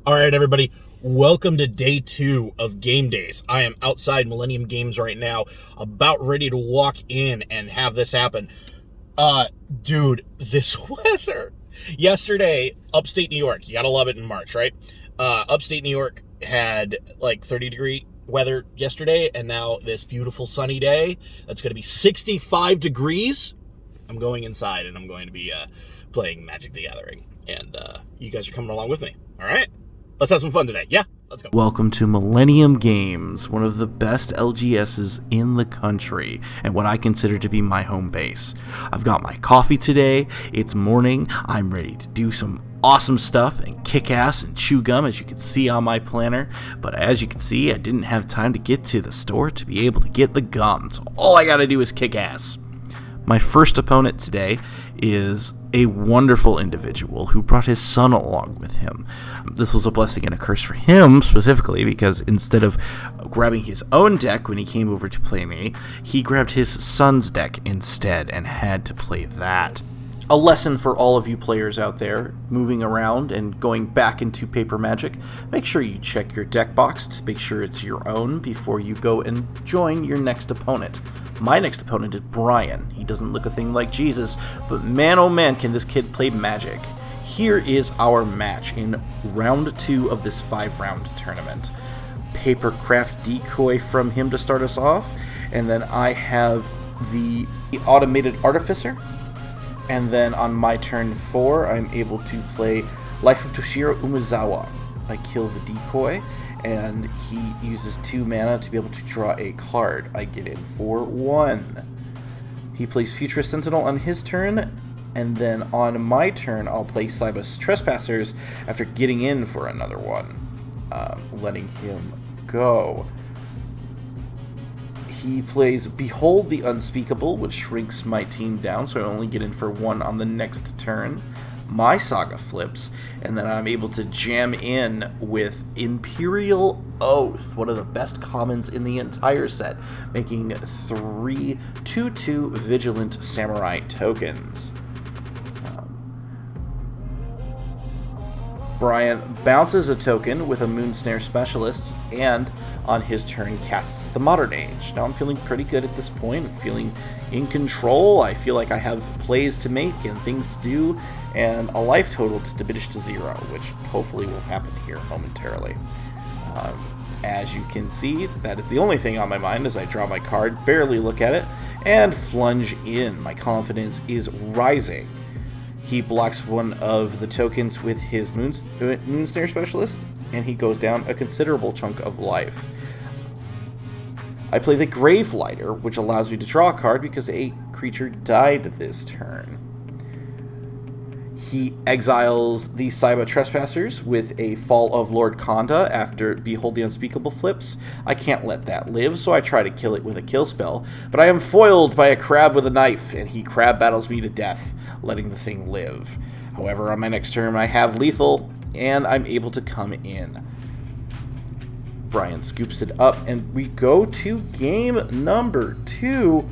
All right, everybody, welcome to day 2 of game days. I am outside Millennium Games right now, about ready to walk in and have this happen. Dude, this weather. Yesterday, upstate New York, you gotta love it in March, right? Upstate New York had like 30-degree weather yesterday, and now this beautiful sunny day that's gonna be 65 degrees. I'm going inside and I'm going to be playing Magic the Gathering, and you guys are coming along with me, all right? Let's have some fun today. Yeah, let's go. Welcome to Millennium Games, one of the best LGSs in the country, and what I consider to be my home base. I've got my coffee today, it's morning, I'm ready to do some awesome stuff and kick ass and chew gum, as you can see on my planner, but as you can see, I didn't have time to get to the store to be able to get the gum, so all I gotta do is kick ass. My first opponent today is a wonderful individual who brought his son along with him. This was a blessing and a curse for him specifically, because instead of grabbing his own deck when he came over to play me, he grabbed his son's deck instead and had to play that. A lesson for all of you players out there moving around and going back into Paper Magic: make sure you check your deck box to make sure it's your own before you go and join your next opponent. My next opponent is Brian. He doesn't look a thing like Jesus, but man oh man can this kid play Magic. Here is our match in round 2 of this 5-round tournament. Papercraft Decoy from him to start us off, and then I have the Automated Artificer, and then on my turn 4 I'm able to play Life of Toshiro Umezawa. I kill the Decoy, and he uses 2 mana to be able to draw a card. I get in for 1. He plays Futurist Sentinel on his turn, and then on my turn I'll play Cybus Trespassers after getting in for another 1, letting him go. He plays Behold the Unspeakable, which shrinks my team down, so I only get in for 1 on the next turn. My Saga flips, and then I'm able to jam in with Imperial Oath, one of the best commons in the entire set, making 3 2/2 Vigilant Samurai tokens. Brian bounces a token with a Moonsnare Specialist, and on his turn casts the Modern Age. Now I'm feeling pretty good at this point. I'm feeling in control. I feel like I have plays to make and things to do, and a life total to diminish to 0, which hopefully will happen here momentarily. As you can see, that is the only thing on my mind as I draw my card, barely look at it, and plunge in. My confidence is rising. He blocks one of the tokens with his Moonsnare Specialist, and he goes down a considerable chunk of life. I play the Gravelighter, which allows me to draw a card because a creature died this turn. He exiles the Cyber Trespassers with a Fall of Lord Konda after Behold the Unspeakable flips. I can't let that live, so I try to kill it with a kill spell, but I am foiled by a crab with a knife, and he crab battles me to death, letting the thing live. However, on my next turn I have lethal, and I'm able to come in. Brian scoops it up, and we go to game number 2.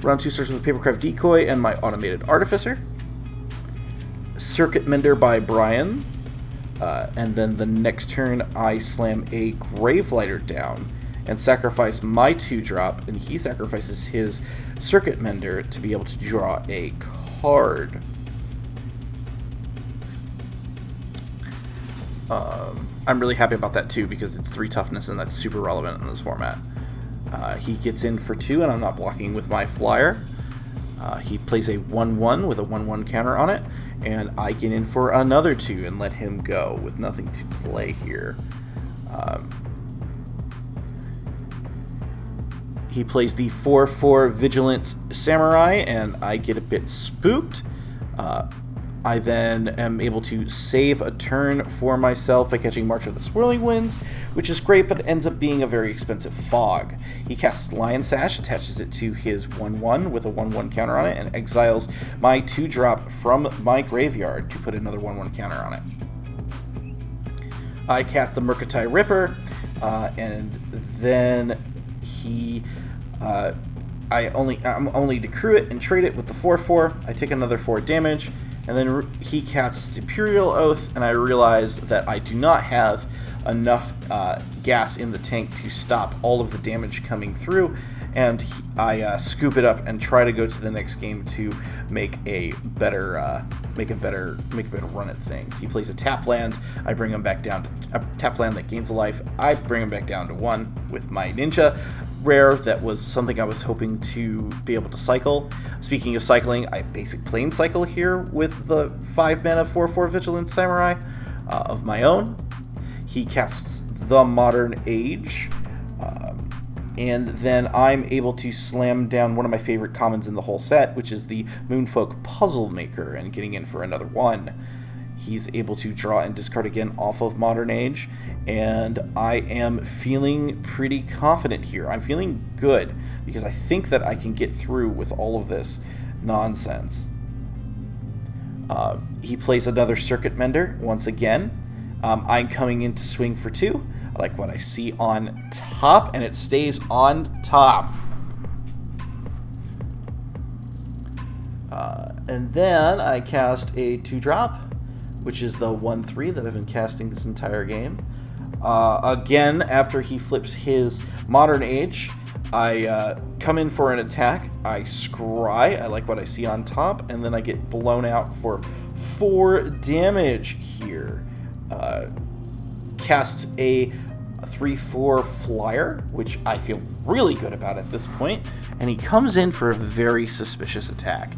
Round 2 starts with Papercraft Decoy and my Automated Artificer. Circuit Mender by Brian. And then the next turn I slam a Gravelighter down and sacrifice my 2-drop, and he sacrifices his Circuit Mender to be able to draw a card. I'm really happy about that too, because it's 3 toughness and that's super relevant in this format. He gets in for 2, and I'm not blocking with my flyer. He plays a 1/1 with a 1/1 counter on it, and I get in for another 2 and let him go with nothing to play here. He plays the 4/4 Vigilant Samurai, and I get a bit spooked. I then am able to save a turn for myself by catching March of the Swirling Winds, which is great, but it ends up being a very expensive fog. He casts Lion Sash, attaches it to his 1/1 with a 1/1 counter on it, and exiles my 2-drop from my graveyard to put another 1/1 counter on it. I cast the Mercantile Ripper, and then I'm only to crew it and trade it with the 4/4. I take another 4 damage, and then he casts Imperial Oath, and I realize that I do not have enough gas in the tank to stop all of the damage coming through, and I scoop it up and try to go to the next game to make a better run at things. He plays a tap land. I bring him back down to a tap land that gains a life. I bring him back down to 1 with my ninja rare. That was something I was hoping to be able to cycle. Speaking of cycling, I basic plane cycle here with the 5 mana 4/4 Vigilant Samurai of my own. He casts the Modern Age, and then I'm able to slam down one of my favorite commons in the whole set, which is the Moonfolk Puzzle Maker, and getting in for another 1. He's able to draw and discard again off of Modern Age, and I am feeling pretty confident here. I'm feeling good, because I think that I can get through with all of this nonsense. He plays another Circuit Mender once again. I'm coming in to swing for 2. I like what I see on top, and it stays on top. And then I cast a 2-drop, which is the 1/3 that I've been casting this entire game. Again, after he flips his Modern Age, I come in for an attack. I scry. I like what I see on top, and then I get blown out for 4 damage here. Cast a 3/4 flyer, which I feel really good about at this point, and he comes in for a very suspicious attack.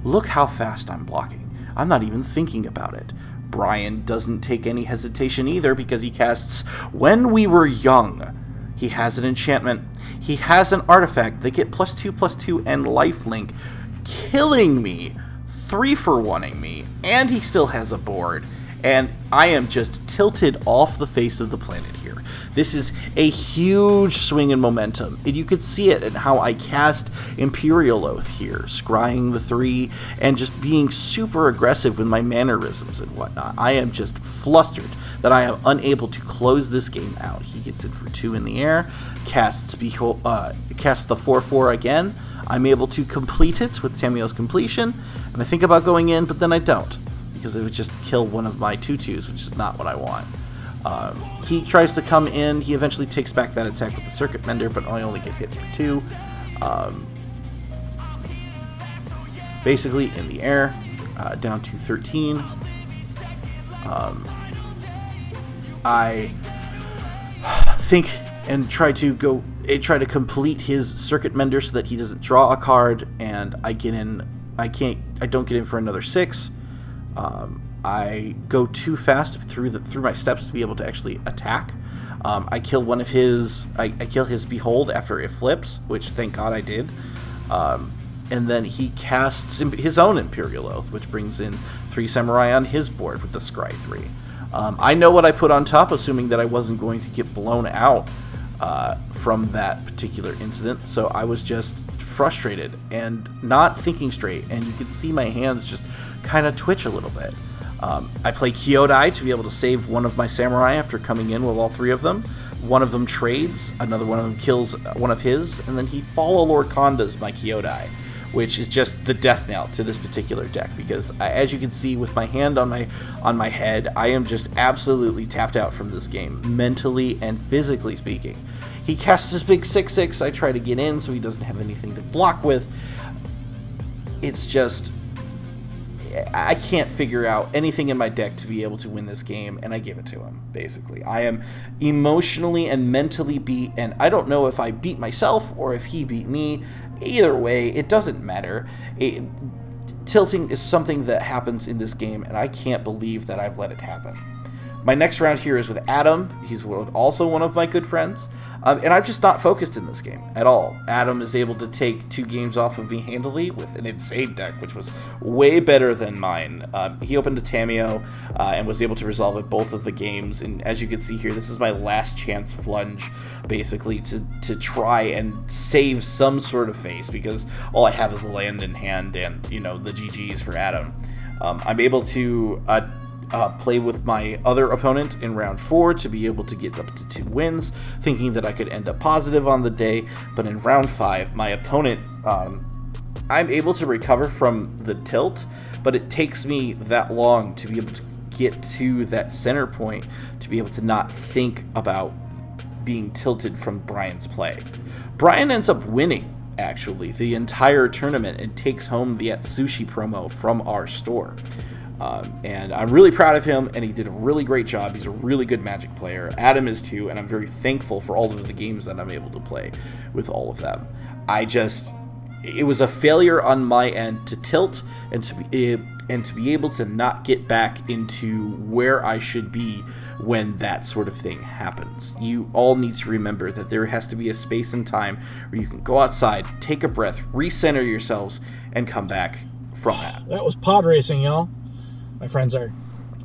Look how fast I'm blocking. I'm not even thinking about it. Brian doesn't take any hesitation either, because he casts When We Were Young. He has an enchantment. He has an artifact. They get +2/+2 and lifelink, killing me, 3-for-1ing me, and he still has a board. And I am just tilted off the face of the planet here. This is a huge swing in momentum, and you could see it in how I cast Imperial Oath here, scrying the 3 and just being super aggressive with my mannerisms and whatnot. I am just flustered that I am unable to close this game out. He gets it for 2 in the air, casts the 4/4 again. I'm able to complete it with Tamio's completion, and I think about going in, but then I don't, because it would just kill one of my 2/2s, which is not what I want. He tries to come in. He eventually takes back that attack with the Circuit Mender, but I only get hit for 2. Basically, in the air, down to 13. I think and try to complete his Circuit Mender so that he doesn't draw a card, and I get in. I don't get in for another 6. I go too fast through my steps to be able to actually attack. I kill one of his. I kill his Behold after it flips, which thank God I did. And then he casts his own Imperial Oath, which brings in 3 Samurai on his board with the Scry 3. I know what I put on top, assuming that I wasn't going to get blown out from that particular incident. So I was just frustrated and not thinking straight, and you could see my hands just kind of twitch a little bit. I play Kyodai to be able to save one of my Samurai after coming in with all 3 of them. One of them trades, another one of them kills one of his, and then he Follow Lord Konda's my Kyodai, which is just the death knell to this particular deck, because as you can see with my hand on my head, I am just absolutely tapped out from this game, mentally and physically speaking. He casts his big 6/6, I try to get in so he doesn't have anything to block with. It's just, I can't figure out anything in my deck to be able to win this game, and I give it to him, basically. I am emotionally and mentally beat, and I don't know if I beat myself or if he beat me. Either way, it doesn't matter. Tilting is something that happens in this game, and I can't believe that I've let it happen. My next round here is with Adam. He's also one of my good friends. And I'm just not focused in this game at all. Adam is able to take 2 games off of me handily with an insane deck, which was way better than mine. He opened a Tamio and was able to resolve it both of the games. And as you can see here, this is my last chance flunge, basically, to try and save some sort of face, because all I have is land in hand and, the GGs for Adam. I'm able to play with my other opponent in round 4 to be able to get up to 2 wins, thinking that I could end up positive on the day. But in round 5, my opponent, I'm able to recover from the tilt, but it takes me that long to be able to get to that center point, to be able to not think about being tilted from Brian's play. Brian ends up winning, actually, the entire tournament and takes home the Atsushi promo from our store. And I'm really proud of him, and he did a really great job. He's a really good Magic player. Adam is too, and I'm very thankful for all of the games that I'm able to play with all of them. It was a failure on my end to tilt and to be able to not get back into where I should be when that sort of thing happens. You all need to remember that there has to be a space and time where you can go outside, take a breath, recenter yourselves, and come back from that. That was pod racing, y'all. My friends are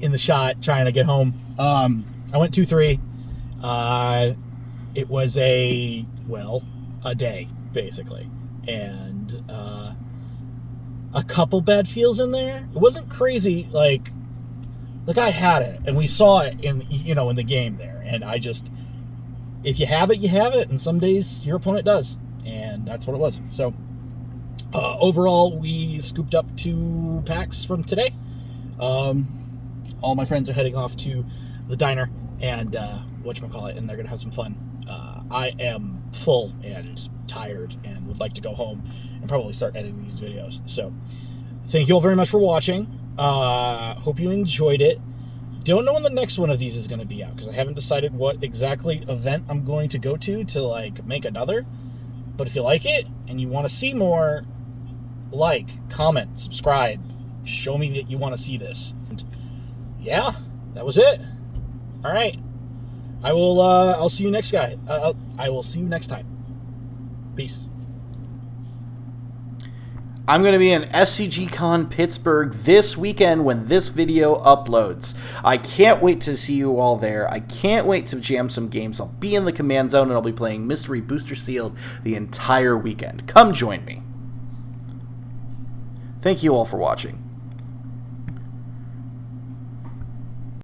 in the shot trying to get home. I went 2-3. It was a day, basically. And a couple bad feels in there. It wasn't crazy, like I had it, and we saw it in the game there. And if you have it, you have it, and some days your opponent does. And that's what it was. So overall, we scooped up 2 packs from today. All my friends are heading off to the diner and whatchamacallit, and they're gonna have some fun. I am full and tired and would like to go home and probably start editing these videos. So thank you all very much for watching. Hope you enjoyed it. Don't know when the next one of these is going to be out, because I haven't decided what exactly event I'm going to go to like make another. But if you like it and you want to see more, like, comment, subscribe, show me that you want to see this. And yeah, that was it. All right. I'll see you next guy. I will see you next time. Peace. I'm going to be in SCGCon Pittsburgh this weekend when this video uploads. I can't wait to see you all there. I can't wait to jam some games. I'll be in the command zone, and I'll be playing Mystery Booster Sealed the entire weekend. Come join me. Thank you all for watching.